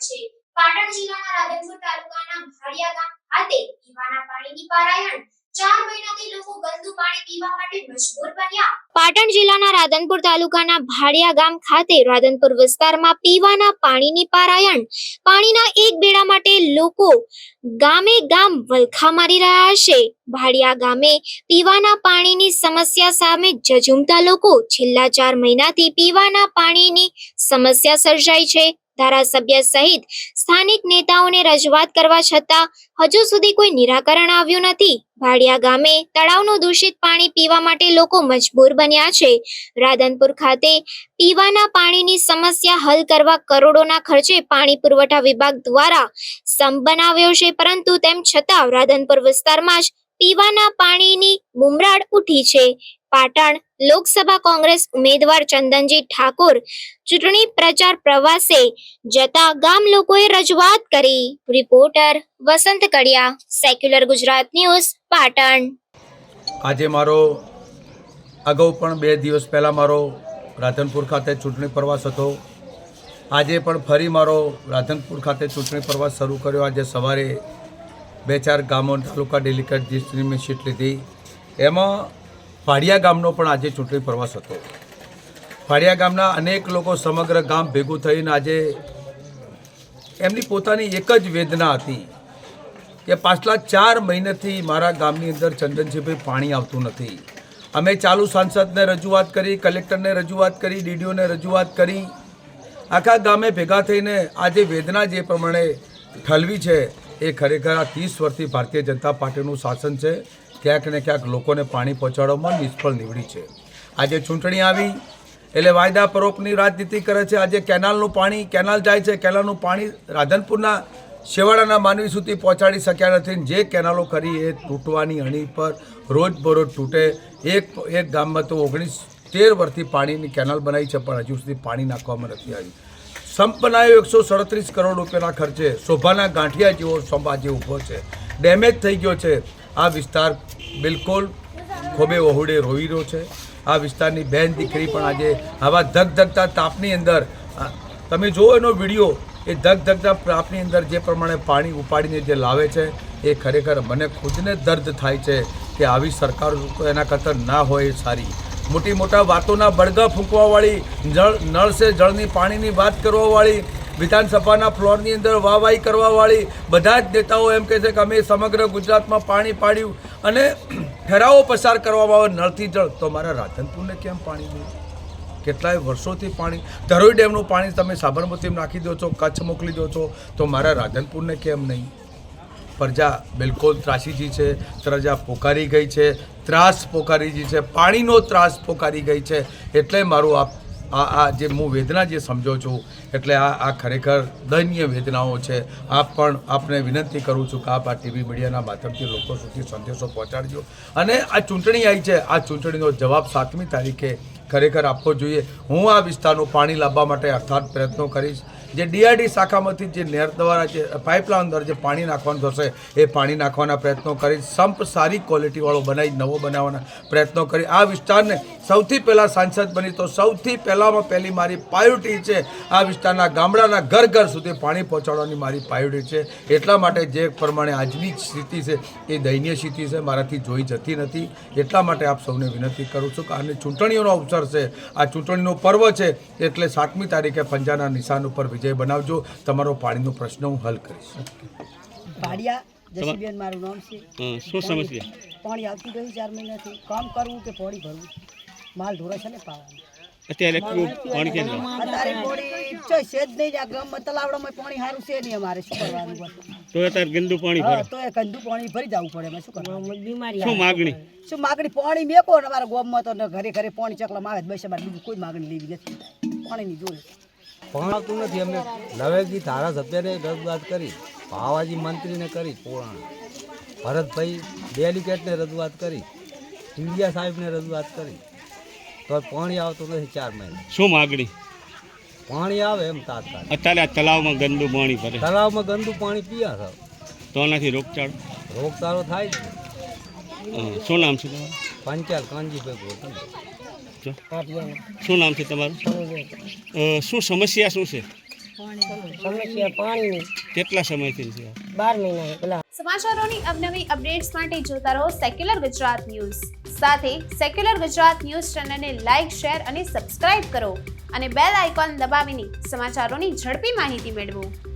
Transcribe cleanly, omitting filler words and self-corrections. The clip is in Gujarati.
છે। પાટણ જિલ્લાના રાધનપુર તાલુકાના ભાડિયા ગામ ખાતે પીવાના પાણીની પારાયણ 4 મહિનાથી લોકો ગંદુ પાણી પીવા માટે મજબૂર બન્યા। પાટણ જિલ્લાના રાધનપુર તાલુકાના ભાડિયા ગામ ખાતે રાધનપુર વિસ્તારમાં પીવાના પાણીની પારાયણ પાણીના એક બેડા માટે લોકો ગામે ગામ વલખા મારી રહ્યા છે। ભાડિયા ગામે પીવાના પાણીની સમસ્યા સામે ઝઝૂમતા લોકો છેલ્લા 4 મહિનાથી પીવાના પાણીની સમસ્યા સર્જાઈ છે। ધારાસભ્ય સહિત સ્થાનિક નેતાઓને રજૂઆત કરવા છતાં હજુ સુધી કોઈ નિરાકરણ આવ્યું નથી। ભાડિયા ગામે તળાવનું દૂષિત પાણી પીવા માટે લોકો મજબૂર બન્યા છે। રાધનપુર ખાતે પીવાના પાણીની સમસ્યા હલ કરવા કરોડોના ખર્ચે પાણી પુરવઠા વિભાગ દ્વારા સંપ બનાવ્યો છે, પરંતુ તેમ છતાં રાધનપુર વિસ્તારમાં જ પીવાના પાણીની બુમરાડ ઉઠી છે। પાટણ લોકસભા કોંગ્રેસ ઉમેદવાર ચંદનજી ઠાકોર ચૂંટણી પ્રચાર પ્રવાસે જતા ગામ લોકોએ રજૂઆત કરી। રિપોર્ટર વસંત કડિયા, સેક્યુલર ગુજરાત ન્યૂઝ, પાટણ। આજે મારો અગાઉ પણ 2 દિવસ પહેલાં મારો રાધનપુર ખાતે ચૂંટણી પ્રવાસ હતો। આજે પણ ફરી મારો રાધનપુર ખાતે ચૂંટણી પ્રવાસ શરૂ કર્યો। આજે સવારે 2-4 ગામો તાલુકા ડેલિકેટ ડિસ્ટ્રિક્ટની સીટ લીધી। એમાં ભાડિયા ગામનો પણ આજે ચૂંટણી પ્રવાસ હતો। ભાડિયા ગામના અનેક લોકો સમગ્ર ગામ ભેગું થઈને આજે એમની પોતાની એક જ વેદના હતી કે પાછલા 4 મહિનાથી મારા ગામની અંદર ચંદનજીભાઈ પાણી આવતું નથી। અમે ચાલુ સાંસદને રજૂઆત કરી, કલેક્ટરને રજૂઆત કરી, ડીડીઓને રજૂઆત કરી, આખા ગામે ભેગા થઈને આજે વેદના જે પ્રમાણે ઠલવી છે એ ખરેખર આ 30 વર્ષથી ભારતીય જનતા પાર્ટીનું શાસન છે, ક્યાંક ને ક્યાંક લોકોને પાણી પહોંચાડવામાં નિષ્ફળ નીવડી છે। આજે ચૂંટણી આવી એટલે વાયદા પરોપની રાજનીતિ કરે છે। આજે કેનાલનું પાણી, કેનાલ જાય છે, કેનાલનું પાણી રાધનપુરના છેવાડાના માનવી સુધી પહોંચાડી શક્યા નથી। જે કેનાલો કરી એ તૂટવાની અણી પર રોજબરોજ તૂટે। એક ગામમાં તો 13 વર્ષથી પાણીની કેનાલ બનાવી છે, પણ હજુ સુધી પાણી નાખવામાં નથી આવી। સંપ બનાવ્યો 137 કરોડ રૂપિયાના ખર્ચે, શોભાના ગાંઠિયા જેવો સંપ આજે ઊભો છે, ડેમેજ થઈ ગયો છે। આ વિસ્તાર બિલકુલ ખોબે વહુડે રોઈ રહ્યો છે। આ વિસ્તારની બહેન દીકરી પણ આજે આવા ધગધગતા તાપની અંદર, તમે જુઓ એનો વિડીયો, એ ધગધગતા તાપની અંદર જે પ્રમાણે પાણી ઉપાડીને જે લાવે છે એ ખરેખર મને ખુદને દર્દ થાય છે કે આવી સરકાર તો એના કરતાં ના હોય એ સારી। મોટા વાતોના બળગા ફૂંકવાવાળી, નળ સે જળની પાણીની વાત કરવાવાળી, વિધાનસભાના ફ્લોરની અંદર વાહવાહી કરવાવાળી બધા જ નેતાઓ એમ કહે છે કે અમે સમગ્ર ગુજરાતમાં પાણી પાડ્યું અને ઠરાવો પસાર કરવામાં આવે નળથી જળ, તો મારા રાધનપુરને કેમ પાણી નહીં? કેટલાય વર્ષોથી પાણી, ધરોઈ ડેમનું પાણી તમે સાબરમતીમાં નાખી દો છો, કચ્છ મોકલી દો છો, તો મારા રાધનપુરને કેમ નહીં? પ્રજા બિલકુલ ત્રાસી છે, પ્રજા પોકારી ગઈ છે, ત્રાસ પોકારી ગઈ છે, પાણીનો ત્રાસ પોકારી ગઈ છે। એટલે મારું આ જે હું વેદના જે સમજો છું, એટલે આ ખરેખર દયનીય વેદનાઓ છે। આપ પણ આપને વિનંતી કરું છું કે આપ આ ટીવી મીડિયાના માધ્યમથી લોકો સુધી સંદેશો પહોંચાડજો। અને આ ચૂંટણી આવી છે, આ ચૂંટણીનો જવાબ 7મી તારીખે ખરેખર આપવો જોઈએ। હું આ વિસ્તારનું પાણી લાવવા માટે અથાગ પ્રયત્નો કરીશ। જે ડીઆરડી શાખામાંથી જે નહેર દ્વારા જે પાઇપલાઇન અંદર જે પાણી નાખવાનું થશે એ પાણી નાખવાના પ્રયત્નો કરીશ। સંપ સારી ક્વોલિટીવાળો બનાવી નવો બનાવવાના પ્રયત્નો કરી આ વિસ્તારને સૌથી પહેલાં સાંસદ બની તો સૌથી પહેલાંમાં પહેલી મારી પ્રાયોરિટી છે આ વિસ્તારના ગામડાના ઘર ઘર સુધી પાણી પહોંચાડવાની મારી પ્રાયોરિટી છે। એટલા માટે જે પ્રમાણે આજની સ્થિતિ છે એ દયનીય સ્થિતિ છે, મારાથી જોઈ જતી નથી। એટલા માટે આપ સૌને વિનંતી કરું છું કે આને ચૂંટણીઓનો અવસર છે, આ ચૂંટણીનો પર્વ છે, એટલે 7મી તારીખે પંજાના નિશાન ઉપર વિજય બનાવજો। તમારો પાણીનો પ્રશ્ન હું હલ કરીશ। ભાડિયા જસીબેન મારું નામ છે। શું સમસ્યા? પાણી આવતી ગયું 4 મહિનાથી, કામ કરવું કે પાણી ભરવું, માલ ઢોરા છે ને પાવાનું। અત્યારે પાણી કેમ અત્યારે પાણી ચોઈ છે જ નહીં। આ ગામમાં તલાવડામાં પાણી સારું છે નહીં, અમારે શું કરવાનું? તો અત્યારે ગંદુ પાણી ભરે તો એ ગંદુ પાણી ભરી જવું પડે, એમાં શું કરવાનું? શું માગણી? શું માગણી? પાણી મેકો ને અમારા ગામમાં તો ઘરે ઘરે પાણી ચકલામાં આવે, બસ અમારે બીજું કોઈ માગણી લેવી નથી, પાણીની જોડે પણ આવતું નથી। અમે નવેજી ધારાસભ્યને રજૂઆત કરી, ભાવાજી મંત્રીને કરી, પુરાણા ભરતભાઈ ડેલિકેટને રજૂઆત કરી, ટીડિયા સાહેબને રજૂઆત કરી, તો પાણી આવતું નથી 4 મહિના। શું માગણી? પાણી આવે એમ તાત્કાલિક। અત્યારે આ તલાવમાં ગંદુ પાણી ભરે, તળાવમાં ગંદુ પાણી પીયા છે, તો આનાથી રોગચાળો થાય જ ને। શું નામ છે તમારું? પંચાલ કાનજીભાઈ ગોતમ। શું નામ છે તમારું? શું સમસ્યા શું છે? સમસ્યા પાણીની કેટલા સમયથી છે આ? 12 મહિના પેલા. સમાચારોની અવનવી અપડેટ્સ માટે જોતા રહો સેક્યુલર ગુજરાત ન્યૂઝ. સાથે સેક્યુલર ગુજરાત ન્યૂઝ ચેનલને લાઇક, શેર અને સબસ્ક્રાઇબ કરો અને બેલ આઇકોન દબાવીને સમાચારોની ઝડપી માહિતી મેળવો.